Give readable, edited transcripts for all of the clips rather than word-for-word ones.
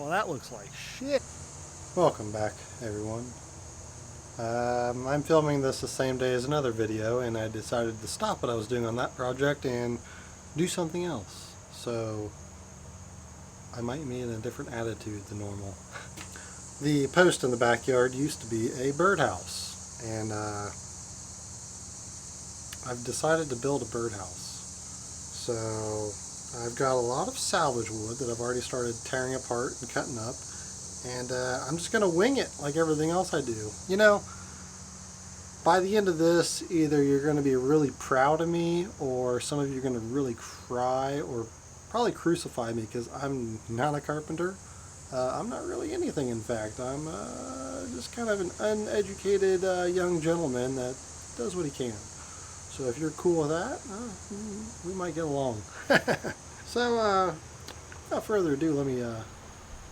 Well, that looks like shit. Welcome back, everyone. I'm filming this the same day as another video, and I decided to stop what I was doing on that project and do something else. So I might be in a different attitude than normal. The post in the backyard used to be a birdhouse, and I've decided to build a birdhouse. So I've got a lot of salvage wood that I've already started tearing apart and cutting up, and I'm just going to wing it like everything else I do. You know, by the end of this, either you're going to be really proud of me, or some of you are going to really cry or probably crucify me, because I'm not a carpenter. I'm not really anything, in fact. I'm just kind of an uneducated young gentleman that does what he can. So if you're cool with that, we might get along. So without further ado, let me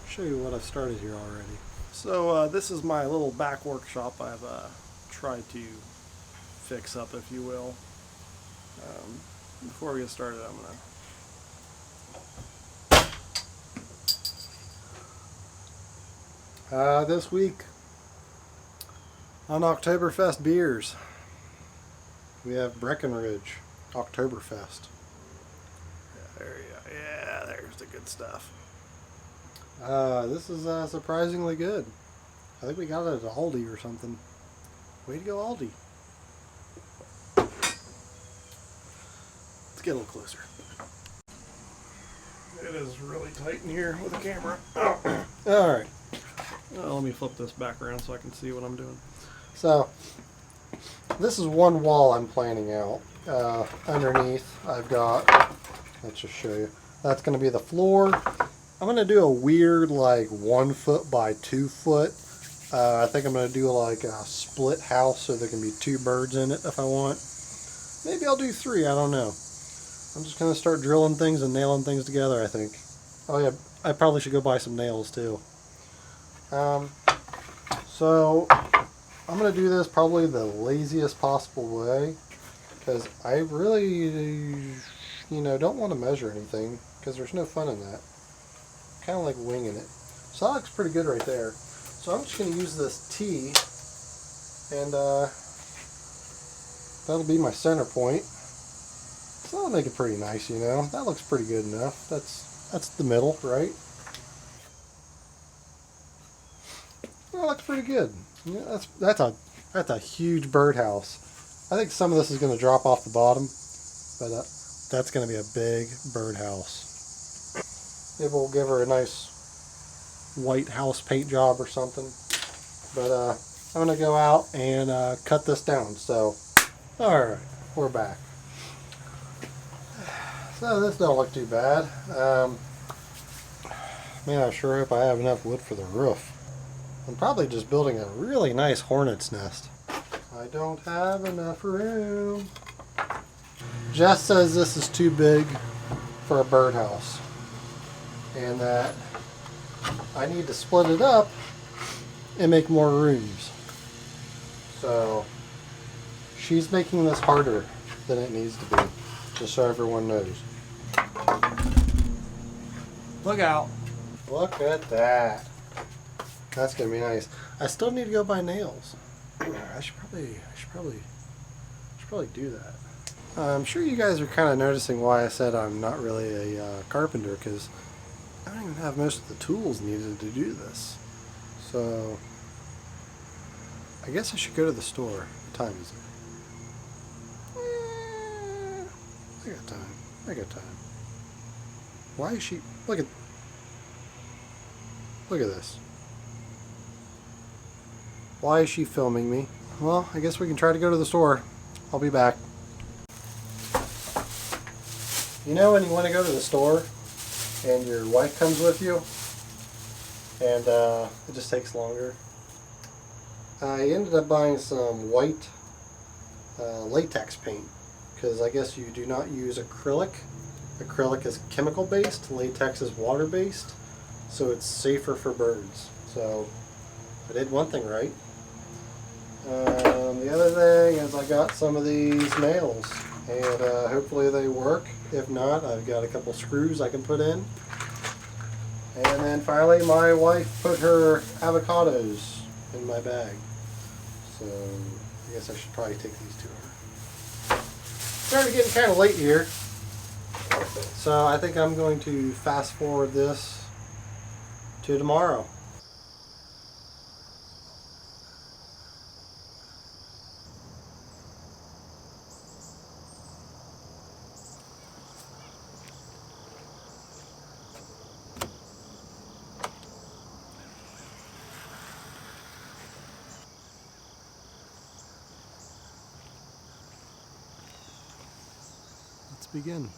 show you what I've started here already. So this is my little back workshop I've tried to fix up, if you will. Before we get started, I'm gonna this week on Oktoberfest beers, we have Breckenridge Oktoberfest. There you go. Yeah, there's the good stuff. This is surprisingly good. I think we got it at Aldi or something. Way to go, Aldi. Let's get a little closer. It is really tight in here with the camera. Alright. Let me flip this back around so I can see what I'm doing. So, this is one wall I'm planning out. Underneath, I've got, let's just show you, that's going to be the floor. I'm going to do a weird, like, 1 foot by 2 foot. I think I'm going to do like a split house so there can be 2 birds in it if I want. Maybe I'll do 3, I don't know. I'm just going to start drilling things and nailing things together, I think. Oh yeah, I probably should go buy some nails too. So I'm going to do this probably the laziest possible way, because I really, don't want to measure anything, because there's no fun in that. Kind of like winging it. So that looks pretty good right there. So I'm just going to use this T, and that'll be my center point. So that'll make it pretty nice, That looks pretty good enough. That's the middle, right? That looks pretty good. Yeah, that's a huge birdhouse. I think some of this is going to drop off the bottom, but that's going to be a big birdhouse. Maybe we'll give her a nice white house paint job or something. But I'm going to go out and cut this down. So, alright, we're back. So this don't look too bad. Man, I sure hope I have enough wood for the roof. I'm probably just building a really nice hornet's nest. I don't have enough room. Jess says this is too big for a birdhouse, and that I need to split it up and make more rooms. So she's making this harder than it needs to be, just so everyone knows. Look out. Look at that. That's gonna be nice. I still need to go buy nails. I should probably do that. I'm sure you guys are kind of noticing why I said I'm not really a carpenter, because I don't even have most of the tools needed to do this. So I guess I should go to the store. What time is it? I got time. I got time. Why is she? Look at this. Why is she filming me? Well, I guess we can try to go to the store. I'll be back. You know when you want to go to the store and your wife comes with you and it just takes longer? I ended up buying some white latex paint, because I guess you do not use acrylic. Acrylic is chemical based, latex is water based, so it's safer for birds. So I did one thing right. The other thing is I got some of these nails, and hopefully they work. If not, I've got a couple screws I can put in. And then finally my wife put her avocados in my bag. So I guess I should probably take these to her. Started getting kind of late here. So I think I'm going to fast forward this to tomorrow. Let's begin.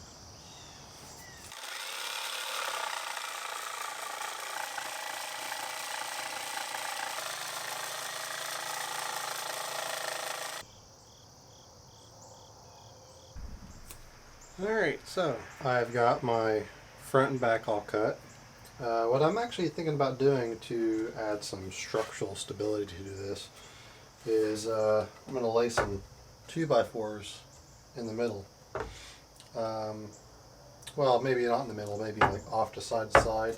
Alright, so I've got my front and back all cut. What I'm actually thinking about doing to add some structural stability to this is I'm going to lay some 2x4s in the middle. Well, maybe not in the middle, maybe like off to side to side.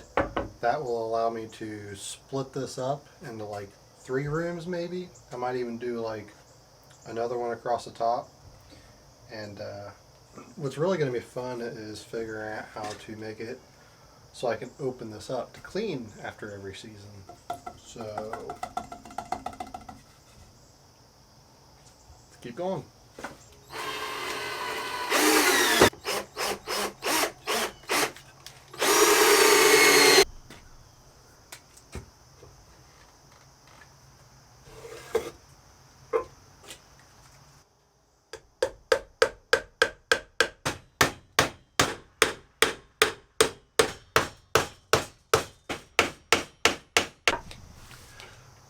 That will allow me to split this up into like 3 rooms maybe. I might even do like another one across the top. And what's really going to be fun is figuring out how to make it so I can open this up to clean after every season. So let's keep going.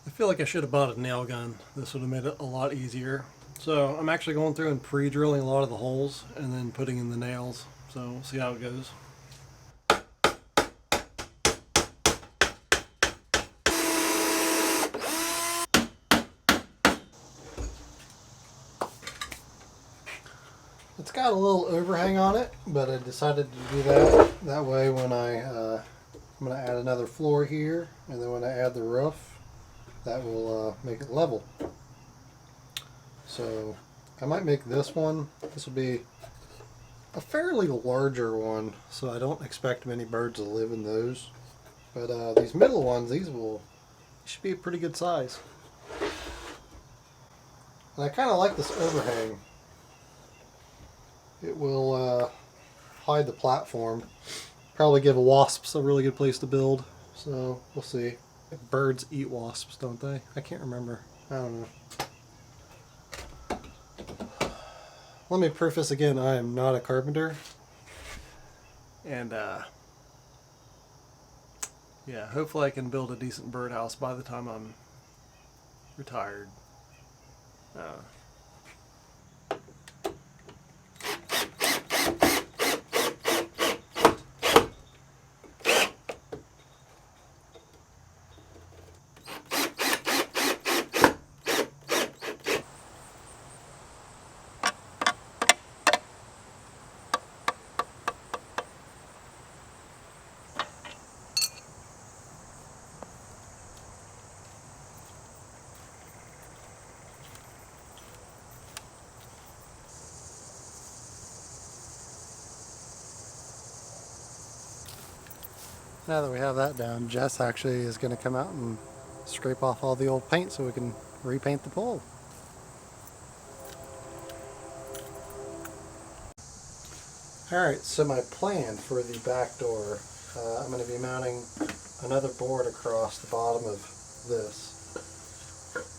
I feel like I should have bought a nail gun. This would have made it a lot easier. So I'm actually going through and pre-drilling a lot of the holes and then putting in the nails. So we'll see how it goes. It's got a little overhang on it, but I decided to do that. That way when I'm going to add another floor here, and then when I add the roof, that will make it level. So I might make this one. This will be a fairly larger one, so I don't expect many birds to live in those. But these middle ones, these should be a pretty good size. And I kind of like this overhang. It will hide the platform. Probably give wasps a really good place to build. So we'll see. Birds eat wasps, don't they? I can't remember. I don't know. Let me preface again, I am not a carpenter. And yeah, hopefully I can build a decent birdhouse by the time I'm retired. Now that we have that down, Jess actually is going to come out and scrape off all the old paint so we can repaint the pole. Alright, so my plan for the back door, I'm going to be mounting another board across the bottom of this.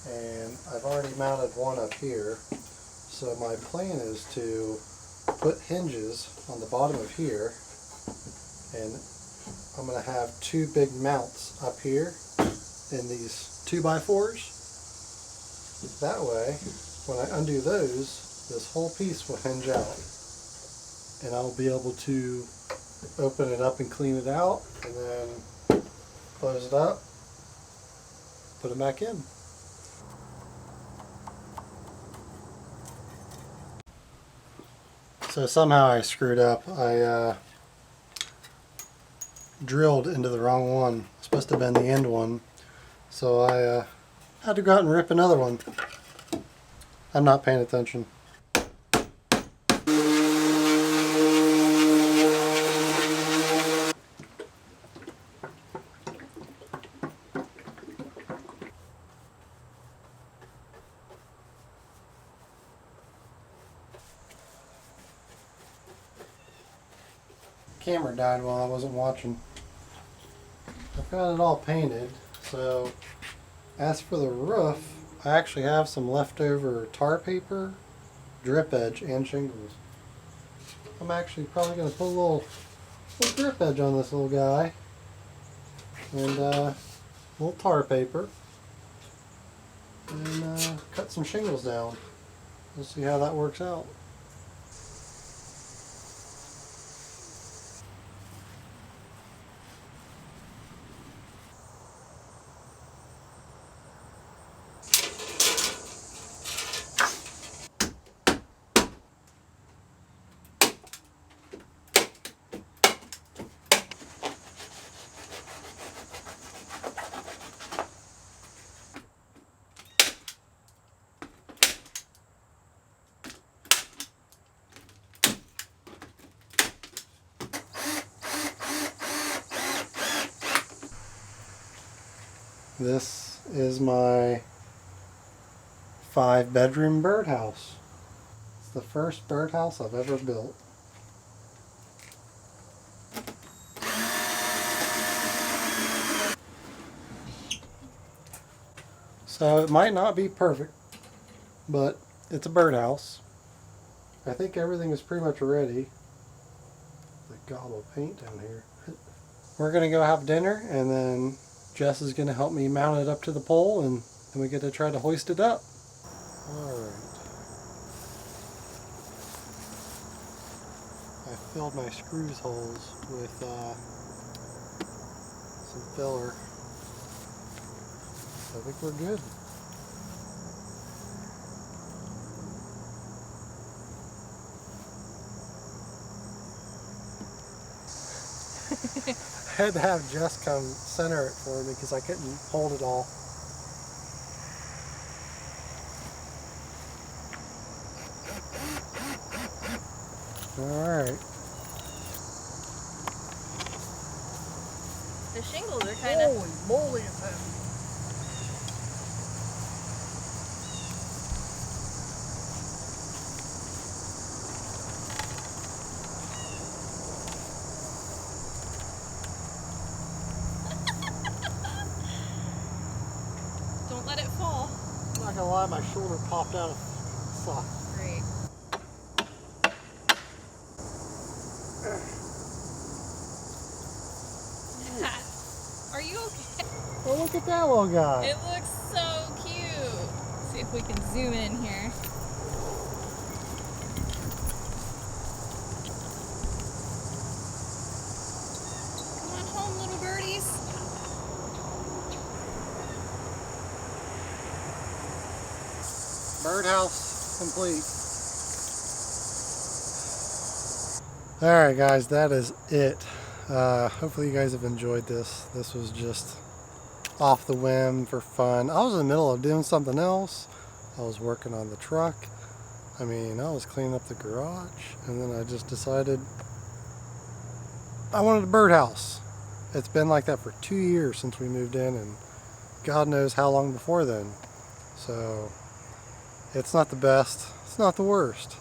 And I've already mounted one up here. So my plan is to put hinges on the bottom of here, and I'm going to have 2 big mounts up here in these 2x4s. That way, when I undo those, this whole piece will hinge out. And I'll be able to open it up and clean it out, and then close it up, put it back in. So somehow I screwed up. I drilled into the wrong one. It's supposed to have been the end one. So I had to go out and rip another one. I'm not paying attention. Camera died while I wasn't watching. I've got it all painted, so as for the roof, I actually have some leftover tar paper, drip edge, and shingles. I'm actually probably going to put a little drip edge on this little guy, and a little tar paper, and cut some shingles down. We'll see how that works out. This is my 5-bedroom birdhouse. It's the first birdhouse I've ever built. So it might not be perfect, but it's a birdhouse. I think everything is pretty much ready. The gob of paint down here. We're gonna go have dinner, and then Jess is gonna help me mount it up to the pole, and then we get to try to hoist it up. Alright. I filled my screws holes with some filler. I think we're good. I had to have Jess come center it for me because I couldn't hold it all. Alright. The shingles are kind of... Holy moly, it's heavy. Don't let it fall. I'm not gonna lie, my shoulder popped out of the sock. Great. Are you okay? Oh, look at that little guy. It looks so cute. See if we can zoom in here. Come on home, little birdies. Birdhouse complete. Alright guys, that is it. Hopefully you guys have enjoyed this. This was just off the whim for fun. I was in the middle of doing something else. I was working on the truck. I was cleaning up the garage, and then I just decided I wanted a birdhouse. It's been like that for 2 years since we moved in, and God knows how long before then. So it's not the best, it's not the worst,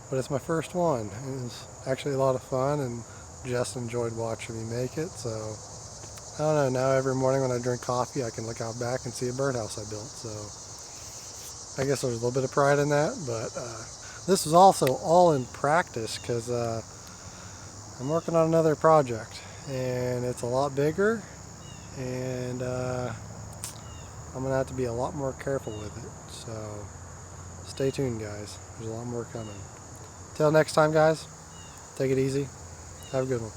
but it's my first one. It was actually a lot of fun, and Jess enjoyed watching me make it. So I don't know, now every morning when I drink coffee I can look out back and see a birdhouse I built. So I guess there's a little bit of pride in that, but this is also all in practice because I'm working on another project, and it's a lot bigger, and I'm gonna have to be a lot more careful with it. So stay tuned, guys. There's a lot more coming. Till next time, guys, take it easy. Have a good one.